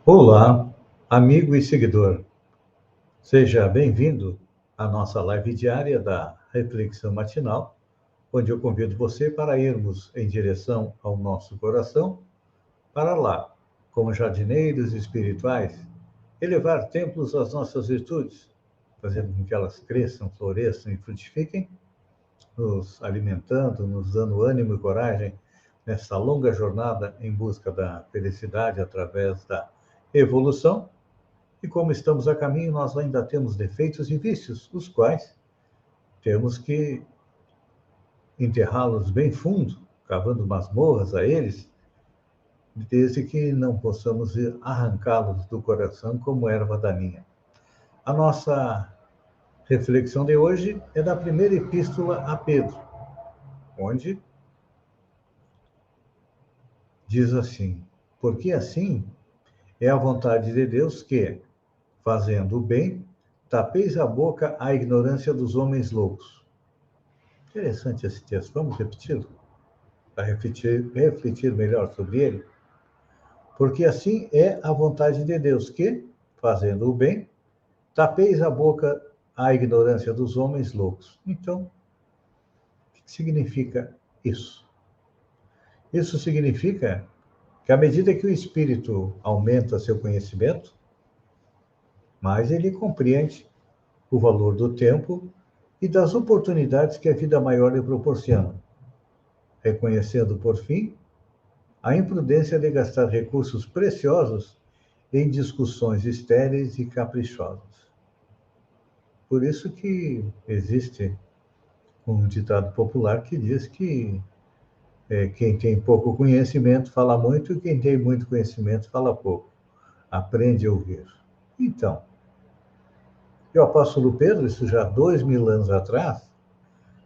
Olá, amigo e seguidor. Seja bem-vindo à nossa live diária da Reflexão Matinal, onde eu convido você para irmos em direção ao nosso coração, para lá, como jardineiros espirituais, elevar templos às nossas virtudes, fazendo com que elas cresçam, floresçam e frutifiquem, nos alimentando, nos dando ânimo e coragem nessa longa jornada em busca da felicidade através da evolução. E como estamos a caminho, nós ainda temos defeitos e vícios, os quais temos que enterrá-los bem fundo, cavando masmorras a eles, desde que não possamos arrancá-los do coração como erva daninha. A nossa reflexão de hoje é da primeira epístola a Pedro, onde diz assim: porque assim é a vontade de Deus que, fazendo o bem, tapeis a boca à ignorância dos homens loucos. Interessante esse texto, vamos repeti-lo? Para refletir melhor sobre ele, porque assim é a vontade de Deus, que, fazendo o bem, tapeis a boca à ignorância dos homens loucos. Então, o que significa isso? Isso significa que, à medida que o espírito aumenta seu conhecimento, mais ele compreende o valor do tempo e das oportunidades que a vida maior lhe proporciona, reconhecendo, por fim, a imprudência de gastar recursos preciosos em discussões estéreis e caprichosas. Por isso que existe um ditado popular que diz que quem tem pouco conhecimento fala muito e quem tem muito conhecimento fala pouco. Aprende a ouvir. Então, o apóstolo Pedro, isso já há 2000 anos atrás,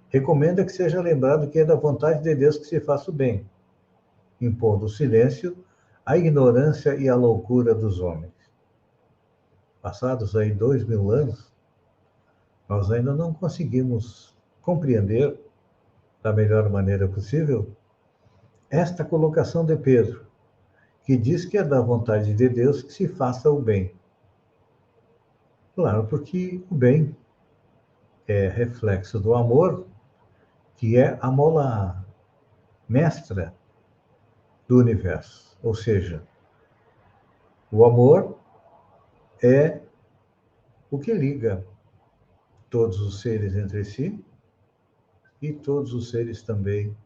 recomenda que seja lembrado que é da vontade de Deus que se faça o bem, impondo o silêncio, a ignorância e a loucura dos homens. Passados aí 2000 anos, nós ainda não conseguimos compreender da melhor maneira possível esta colocação de Pedro, que diz que é da vontade de Deus que se faça o bem. Claro, porque o bem é reflexo do amor, que é a mola mestra do universo. Ou seja, o amor é o que liga todos os seres entre si e todos os seres também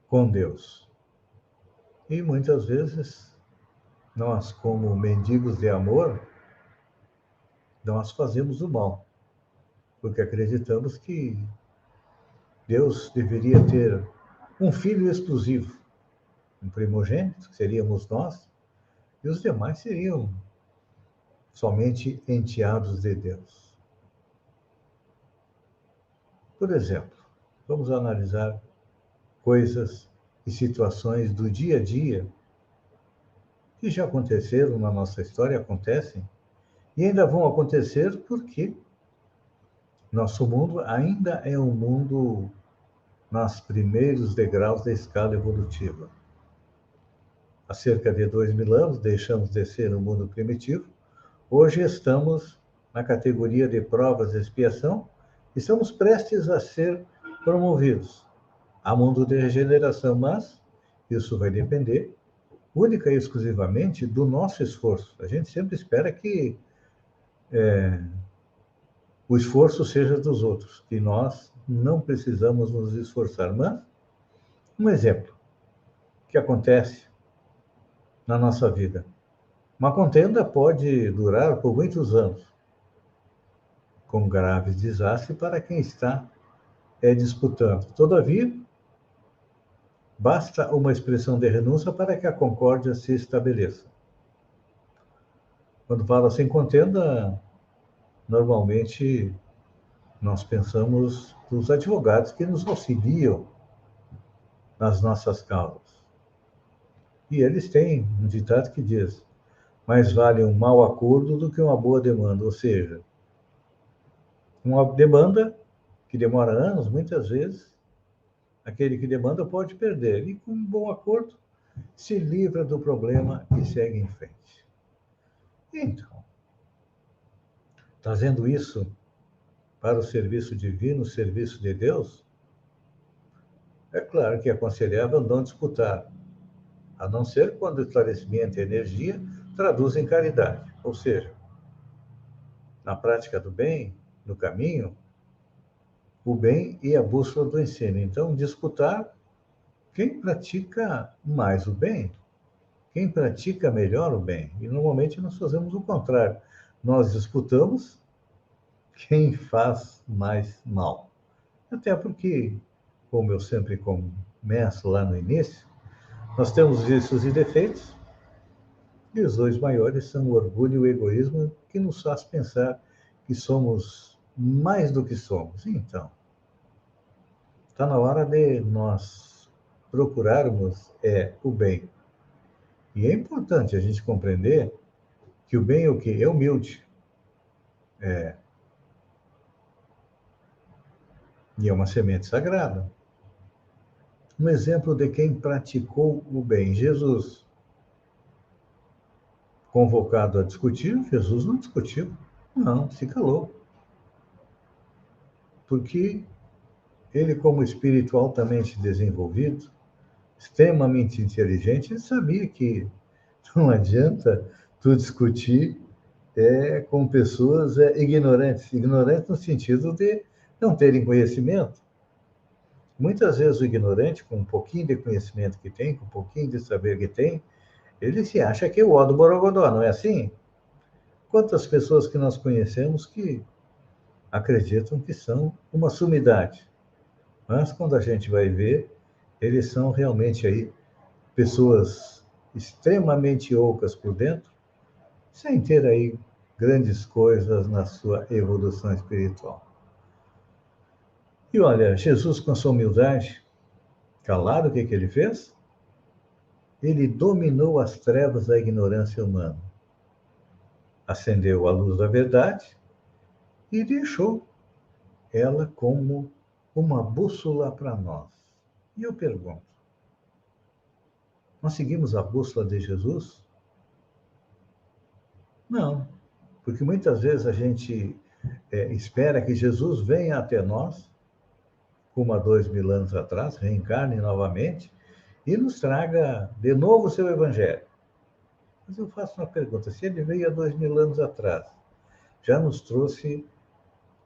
com Deus. E muitas vezes nós, como mendigos de amor, nós fazemos o mal, porque acreditamos que Deus deveria ter um filho exclusivo, um primogênito, que seríamos nós, e os demais seriam somente enteados de Deus. Por exemplo, vamos analisar coisas e situações do dia a dia que já aconteceram na nossa história, acontecem, e ainda vão acontecer porque nosso mundo ainda é um mundo nos primeiros degraus da escala evolutiva. Há cerca de 2000 anos, deixamos de ser um mundo primitivo. Hoje estamos na categoria de provas de expiação e estamos prestes a ser promovidos a mundo de regeneração, mas isso vai depender única e exclusivamente do nosso esforço. A gente sempre espera que o esforço seja dos outros, que nós não precisamos nos esforçar. Mas, um exemplo que acontece na nossa vida. Uma contenda pode durar por muitos anos, com graves desastres para quem está disputando. Todavia, basta uma expressão de renúncia para que a concórdia se estabeleça. Quando fala-se em contenda, normalmente nós pensamos nos advogados que nos auxiliam nas nossas causas. E eles têm um ditado que diz: mais vale um mau acordo do que uma boa demanda. Ou seja, uma demanda que demora anos, muitas vezes, aquele que demanda pode perder. E com um bom acordo, se livra do problema e segue em frente. Então, trazendo isso para o serviço divino, o serviço de Deus, é claro que é aconselhável não disputar, a não ser quando o esclarecimento e a energia traduzem caridade. Ou seja, na prática do bem, no caminho, o bem e a bússola do ensino. Então, disputar quem pratica mais o bem, quem pratica melhor o bem. E normalmente nós fazemos o contrário. Nós disputamos quem faz mais mal. Até porque, como eu sempre começo lá no início, nós temos vícios e defeitos, e os dois maiores são o orgulho e o egoísmo, que nos faz pensar que somos mais do que somos. Então, está na hora de nós procurarmos o bem. E é importante a gente compreender que o bem é o quê? É humilde. E é uma semente sagrada. Um exemplo de quem praticou o bem. Jesus, convocado a discutir, Jesus não discutiu. Não, se calou. Porque ele, como espírito altamente desenvolvido, extremamente inteligente, ele sabia que não adianta tu discutir com pessoas ignorantes. Ignorantes no sentido de não terem conhecimento. Muitas vezes o ignorante, com um pouquinho de conhecimento que tem, com um pouquinho de saber que tem, ele se acha que é o ó do Borogodó, não é assim? Quantas pessoas que nós conhecemos que acreditam que são uma sumidade. Mas quando a gente vai ver, eles são realmente aí pessoas extremamente ocas por dentro, sem ter aí grandes coisas na sua evolução espiritual. E olha, Jesus, com a sua humildade, calado, o que ele fez? Ele dominou as trevas da ignorância humana. Acendeu a luz da verdade e deixou ela como uma bússola para nós. E eu pergunto, nós seguimos a bússola de Jesus? Não, porque muitas vezes a gente espera que Jesus venha até nós, como há 2000 anos atrás, reencarne novamente e nos traga de novo o seu evangelho. Mas eu faço uma pergunta, se ele veio há 2000 anos atrás, já nos trouxe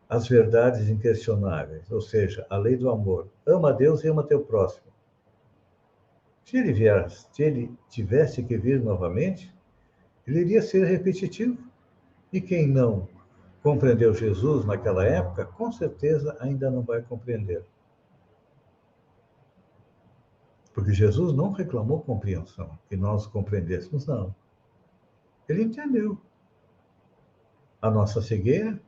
as verdades inquestionáveis, ou seja, a lei do amor. Ama a Deus e ama teu próximo. Se ele tivesse que vir novamente, ele iria ser repetitivo. E quem não compreendeu Jesus naquela época, com certeza ainda não vai compreender. Porque Jesus não reclamou compreensão, que nós compreendêssemos, não. Ele entendeu a nossa cegueira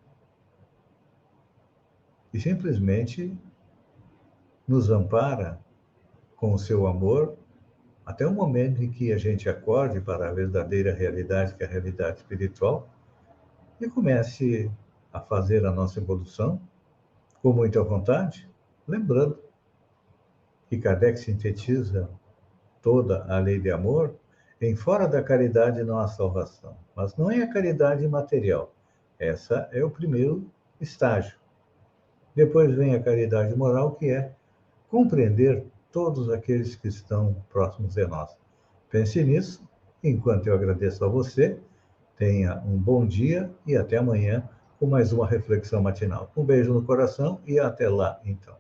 e simplesmente nos ampara com o seu amor até o momento em que a gente acorde para a verdadeira realidade, que é a realidade espiritual, e comece a fazer a nossa evolução com muita vontade, lembrando que Kardec sintetiza toda a lei de amor em fora da caridade não há salvação. Mas não é a caridade material. Essa é o primeiro estágio. Depois vem a caridade moral, que é compreender todos aqueles que estão próximos de nós. Pense nisso. Enquanto eu agradeço a você, tenha um bom dia e até amanhã com mais uma reflexão matinal. Um beijo no coração e até lá, então.